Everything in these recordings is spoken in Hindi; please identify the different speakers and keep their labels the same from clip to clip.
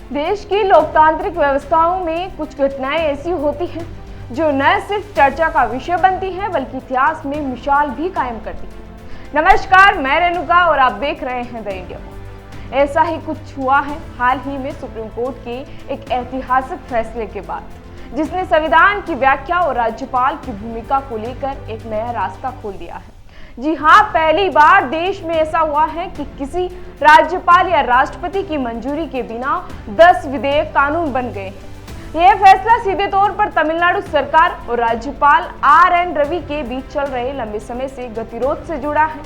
Speaker 1: देश की लोकतांत्रिक व्यवस्थाओं में कुछ घटनाएं ऐसी होती हैं जो न सिर्फ चर्चा का विषय बनती हैं बल्कि इतिहास में मिसाल भी कायम करती हैं। नमस्कार, मैं रेणुका और आप देख रहे हैं द इंडिया। ऐसा ही कुछ हुआ है हाल ही में सुप्रीम कोर्ट के एक ऐतिहासिक फैसले के बाद, जिसने संविधान की व्याख्या और राज्यपाल की भूमिका को लेकर एक नया रास्ता खोल दिया है। जी हाँ, पहली बार देश में ऐसा हुआ है कि किसी राज्यपाल या राष्ट्रपति की मंजूरी के बिना 10 विधेयक कानून बन गए हैं। यह फैसला सीधे तौर पर तमिलनाडु सरकार और राज्यपाल RN रवि के बीच चल रहे लंबे समय से गतिरोध से जुड़ा है।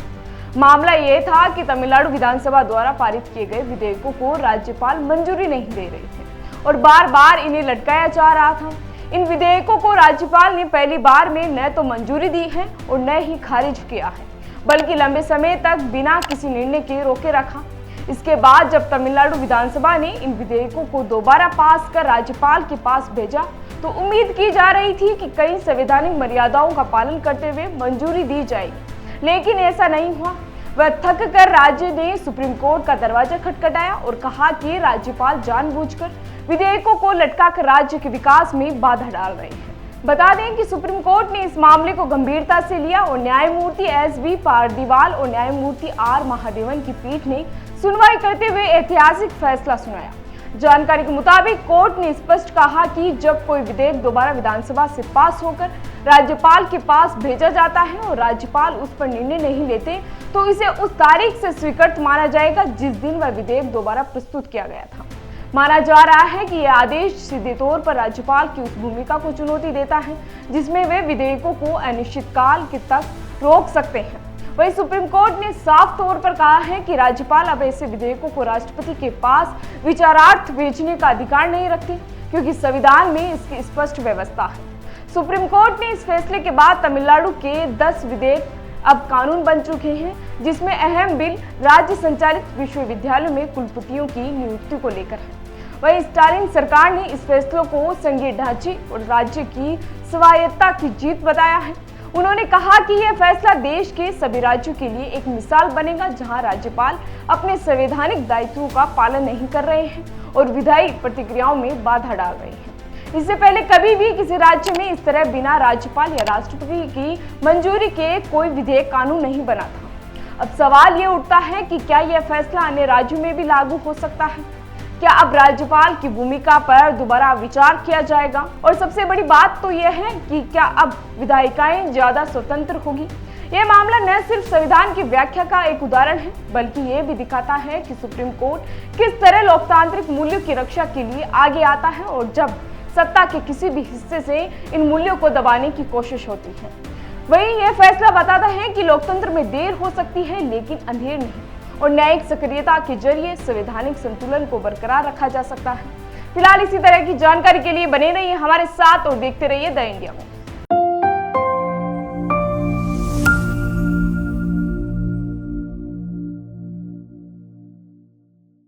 Speaker 1: मामला यह था कि तमिलनाडु विधानसभा द्वारा पारित किए गए विधेयकों को राज्यपाल मंजूरी नहीं दे रहे थे और बार बार इन्हें लटकाया जा रहा था। इन विधेयकों को राज्यपाल ने पहली बार में न तो मंजूरी दी है और न ही खारिज किया है, बल्कि लंबे समय तक बिना किसी निर्णय के रोके रखा। इसके बाद जब तमिलनाडु विधानसभा ने इन विधेयकों को दोबारा पास कर राज्यपाल के पास भेजा, तो उम्मीद की जा रही थी कि कई संवैधानिक मर्यादाओं का पालन करते हुए मंजूरी दी जाएगी, लेकिन ऐसा नहीं हुआ। वह थक कर राज्य ने सुप्रीम कोर्ट का दरवाजा खटखटाया और कहा कि राज्यपाल जानबूझकर विधेयकों को लटकाकर राज्य के विकास में बाधा डाल रहे हैं। बता दें कि सुप्रीम कोर्ट ने इस मामले को गंभीरता से लिया और न्यायमूर्ति SB पारदीवाल और न्यायमूर्ति R महादेवन की पीठ ने सुनवाई करते हुए ऐतिहासिक फैसला सुनाया। जानकारी के मुताबिक कोर्ट ने स्पष्ट कहा कि जब कोई विधेयक दोबारा विधानसभा से पास होकर राज्यपाल के पास भेजा जाता है और राज्यपाल उस पर निर्णय नहीं लेते, तो इसे उस तारीख से स्वीकृत माना जाएगा जिस दिन वह विधेयक दोबारा प्रस्तुत किया गया था। माना जा रहा है कि यह आदेश सीधे तौर पर राज्यपाल की उस भूमिका को चुनौती देता है जिसमें वे विधेयकों को अनिश्चितकाल तक रोक सकते हैं। वहीं सुप्रीम कोर्ट ने साफ तौर पर कहा है कि राज्यपाल अब ऐसे विधेयकों को राष्ट्रपति के पास विचारार्थ भेजने का अधिकार नहीं रखती, क्योंकि संविधान में इसकी स्पष्ट व्यवस्था है। सुप्रीम कोर्ट ने इस फैसले के बाद तमिलनाडु के 10 विधेयक अब कानून बन चुके हैं, जिसमें अहम बिल राज्य संचालित विश्वविद्यालयों में कुलपतियों की नियुक्ति को लेकर है। वहीं स्टालिन सरकार ने इस फैसलों को संघीय ढांचे और राज्य की स्वायत्तता की जीत बताया है। उन्होंने कहा कि यह फैसला देश के सभी राज्यों के लिए एक मिसाल बनेगा जहां राज्यपाल अपने संवैधानिक दायित्वों का पालन नहीं कर रहे हैं और विधायी प्रतिक्रियाओं में बाधा डाल रहे हैं। इससे पहले कभी भी किसी राज्य में इस तरह बिना राज्यपाल या राष्ट्रपति की मंजूरी के कोई विधेयक कानून नहीं बना था। अब सवाल ये उठता है कि क्या यह फैसला अन्य राज्यों में भी लागू हो सकता है? क्या अब राज्यपाल की भूमिका पर दोबारा विचार किया जाएगा? और सबसे बड़ी बात तो यह है कि क्या अब विधायिकाएं ज्यादा स्वतंत्र होगी? यह मामला न सिर्फ संविधान की व्याख्या का एक उदाहरण है, बल्कि ये भी दिखाता है कि सुप्रीम कोर्ट किस तरह लोकतांत्रिक मूल्यों की रक्षा के लिए आगे आता है और जब सत्ता के किसी भी हिस्से से इन मूल्यों को दबाने की कोशिश होती है। वहीं यह फैसला बताता है कि लोकतंत्र में देर हो सकती है लेकिन अंधेर नहीं, और न्यायिक सक्रियता के जरिए संवैधानिक संतुलन को बरकरार रखा जा सकता है। फिलहाल इसी तरह की जानकारी के लिए बने रहिए हमारे साथ और देखते रहिए द इंडिया में।